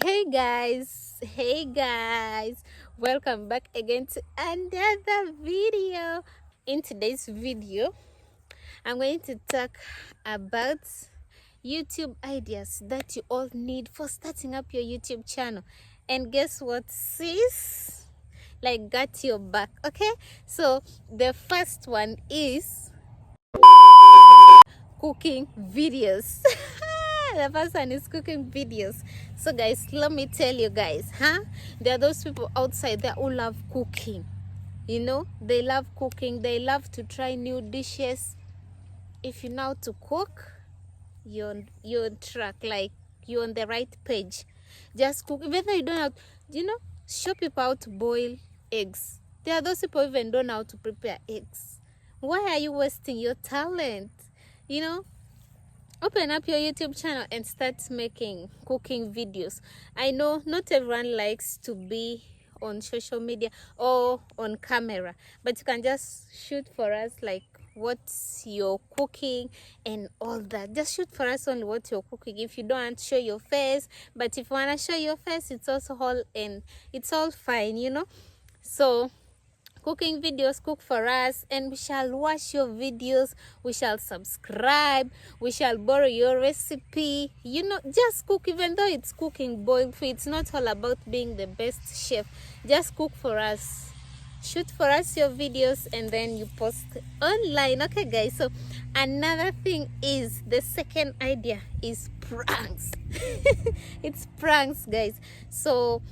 Hey guys, welcome back again to another video. In today's video I'm going to talk about YouTube ideas that you all need for starting up your YouTube channel. And guess what, sis? Like, got your back. Okay, so the first one is cooking videos. The first one is cooking videos. So guys, let me tell you guys, there are those people outside there who love cooking. You know, they love cooking, they love to try new dishes. If you know how to cook, you're on track, like you're on the right page. Just cook. Even though you don't have, show people how to boil eggs. There are those people who even don't know how to prepare eggs. Why are you wasting your talent? You know, open up your YouTube channel and start making cooking videos. I know not everyone likes to be on social media or on camera, but you can just shoot for us like what you're cooking and all that. Just shoot for us only what you're cooking. If you don't want to show your face, but if you want to show your face, it's also all, and it's all fine, you know. So cooking videos, cook for us, and we shall watch your videos, we shall subscribe, we shall borrow your recipe. You know, just cook. Even though it's cooking boiled food, it's not all about being the best chef. Just cook for us, shoot for us your videos, and then you post online. Okay guys, so another thing is, the second idea is pranks. It's pranks, guys. So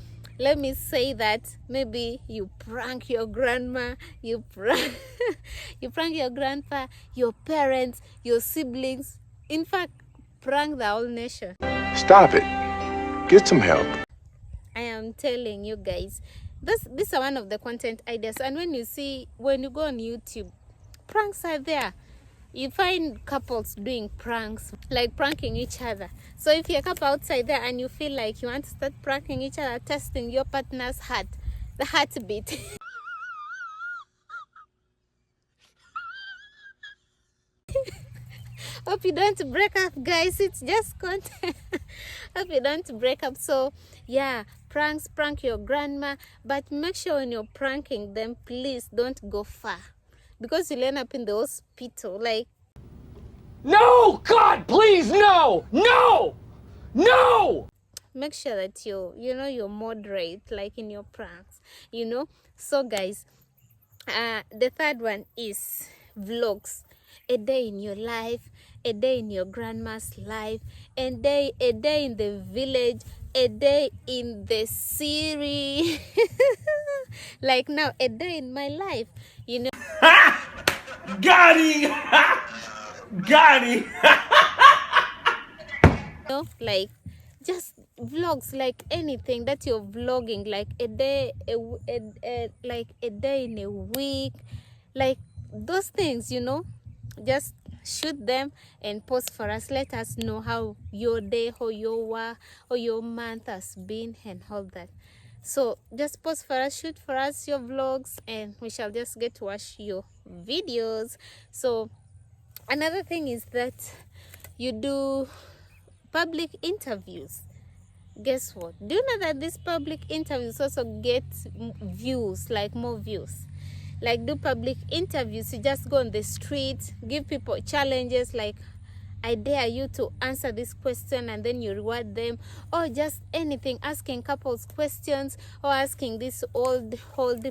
let me say that maybe you prank your grandma, you prank you prank your grandpa, your parents, your siblings. In fact, prank the whole nation. Stop it. Get some help. I am telling you guys, these are one of the content ideas. And when you go on YouTube, pranks are there. You find couples doing pranks, like pranking each other. So if you're a couple outside there and you feel like you want to start pranking each other, testing your partner's heart, the heartbeat. Hope you don't break up, guys. It's just content. Hope you don't break up. So yeah, prank your grandma, but make sure when you're pranking them, please don't go far, because you'll end up in the hospital. Like, no, God, please, no, no, no. make sure that you're moderate, like in your pranks, you know. So guys, the third one is vlogs. A day in your life, a day in your grandma's life, a day in the village, a day in the city. Like now, a day in my life, you know. Got him. Got him. Like just vlogs, like anything that you're vlogging, like a day, like a day in a week, like those things, you know. Just shoot them and post for us. Let us know how your day, how your work, or your month has been, and all that. So just post for us, shoot for us your vlogs, and we shall just get to watch your videos. So another thing is that you do public interviews. Guess what? Do you know that these public interviews also get views, like more views? Like, do public interviews, you just go on the street, give people challenges, like, I dare you to answer this question, and then you reward them. Or just anything, asking couples questions, or asking these old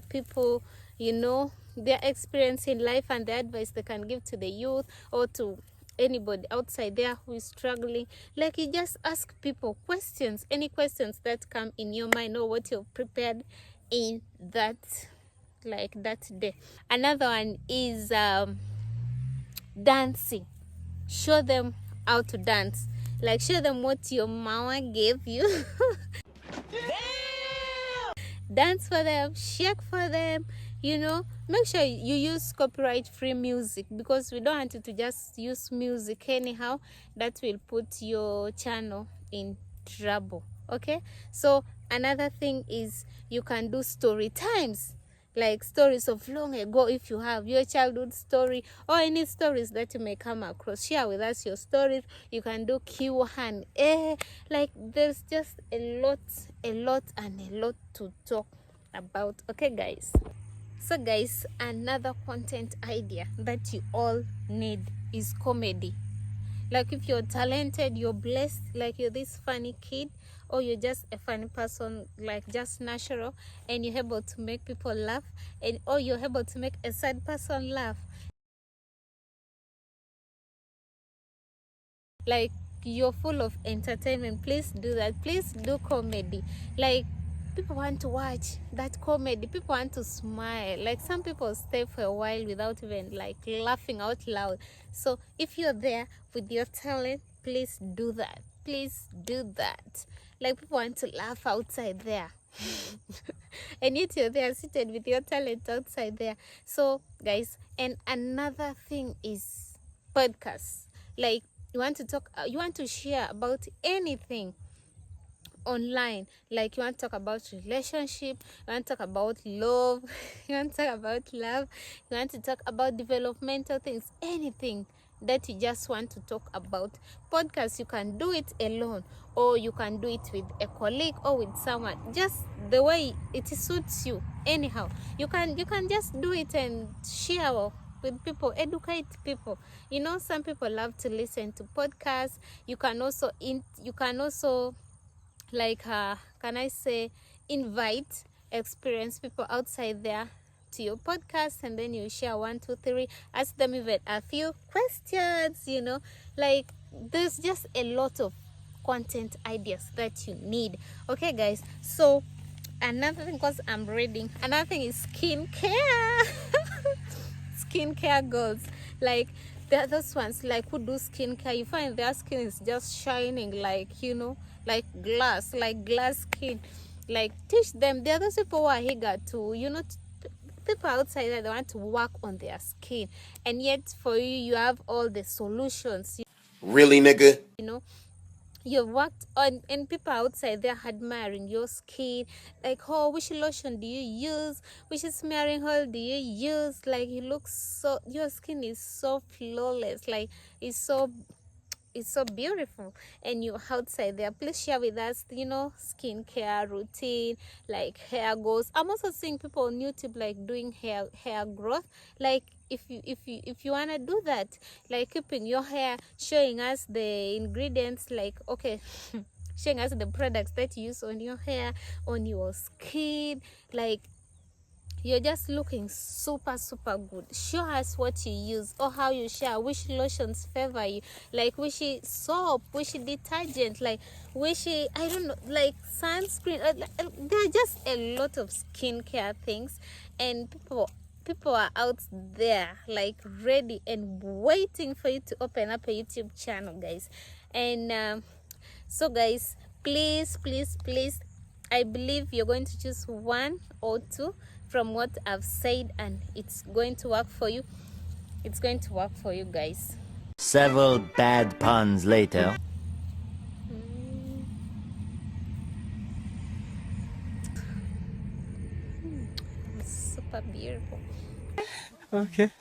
people, you know, their experience in life and the advice they can give to the youth, or to anybody outside there who is struggling. Like, you just ask people questions, any questions that come in your mind, or what you've prepared in that, like, that day. Another one is dancing. Show them how to dance. Like, show them what your mama gave you. Dance for them, shake for them, you know. Make sure you use copyright free music, because we don't want you to just use music anyhow. That will put your channel in trouble. Okay, so another thing is you can do story times. like stories of long ago. If you have your childhood story or any stories that you may come across, share with us your stories. You can do Q&A. Like there's just a lot and a lot to talk about. Okay guys, so guys, another content idea that you all need is comedy. Like if you're talented, you're blessed, like you're this funny kid, or you're just a funny person, like just natural, and you're able to make people laugh, and or you're able to make a sad person laugh, like you're full of entertainment, please do that. Please do comedy. Like people want to watch that comedy, people want to smile. Like some people stay for a while without even like laughing out loud. So if you're there with your talent, please do that. Please do that. Like people want to laugh outside there. And yet you're there seated with your talent outside there. So guys, and another thing is podcasts. Like you want to talk, you want to share about anything online. Like you want to talk about relationship, you want to talk about love, you want to talk about love, you want to talk about developmental things, anything that you just want to talk about. Podcast, you can do it alone, or you can do it with a colleague or with someone, just the way it suits you. Anyhow, you can just do it and share with people, educate people. You know, some people love to listen to podcasts. You can also like can I say, invite experienced people outside there to your podcast, and then you share 1 2 3, ask them even a few questions, you know. Like there's just a lot of content ideas that you need. Okay guys, so another thing, because I'm reading, another thing is skincare. Skincare goals. Like there are those ones like who do skincare, you find their skin is just shining, like, you know, like glass skin. Like teach them. There are those people who are eager to, you know, people outside there, they want to work on their skin, and yet for you, you have all the solutions. Really, nigga? You know, you've worked on, and people outside they're admiring your skin. Like, oh, which lotion do you use, which smearing oil do you use? Like you look so, your skin is so flawless, like it's so beautiful, and you're outside there. Please share with us, you know, skincare routine, like hair goals. I'm also seeing people on YouTube like doing hair growth. Like if you want to do that, like keeping your hair, showing us the ingredients, like okay, showing us the products that you use on your hair, on your skin. Like you're just looking super good. Show us what you use, or how you share, which lotions favor you, like which soap, which detergent, like which, I don't know, like sunscreen. There are just a lot of skincare things, and people are out there like ready and waiting for you to open up a YouTube channel, guys. And so guys, please, I believe you're going to choose 1 or 2 from what I've said, and it's going to work for you. It's going to work for you, guys. Several bad puns later. Super beautiful. Okay.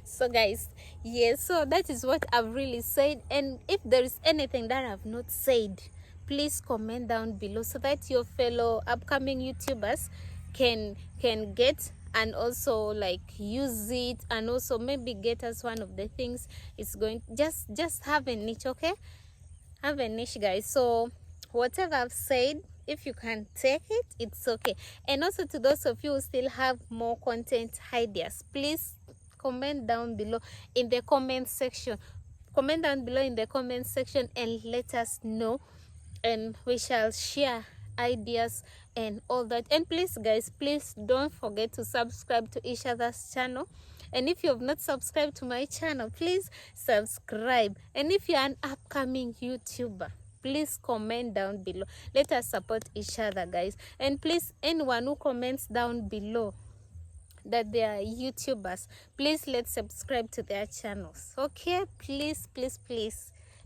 So guys, yes, so that is what I've really said, and if there is anything that I've not said, please comment down below so that your fellow upcoming YouTubers can get, and also like use it, and also maybe get us one of the things. It's going, just have a niche. Okay, have a niche, guys. So whatever I've said, if you can take it, it's okay. And also to those of you who still have more content ideas, please comment down below in the comment section. Comment down below in the comment section and let us know, and we shall share ideas and all that. And please guys, please don't forget to subscribe to each other's channel. And if you have not subscribed to my channel, please subscribe. And if you're an upcoming YouTuber, please comment down below. Let us support each other, guys. And please, anyone who comments down below that they are YouTubers, please let's subscribe to their channels. Okay, please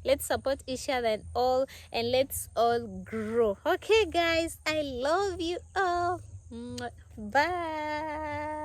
Let's support each other and all, and let's all grow. Okay guys, I love you all. Bye.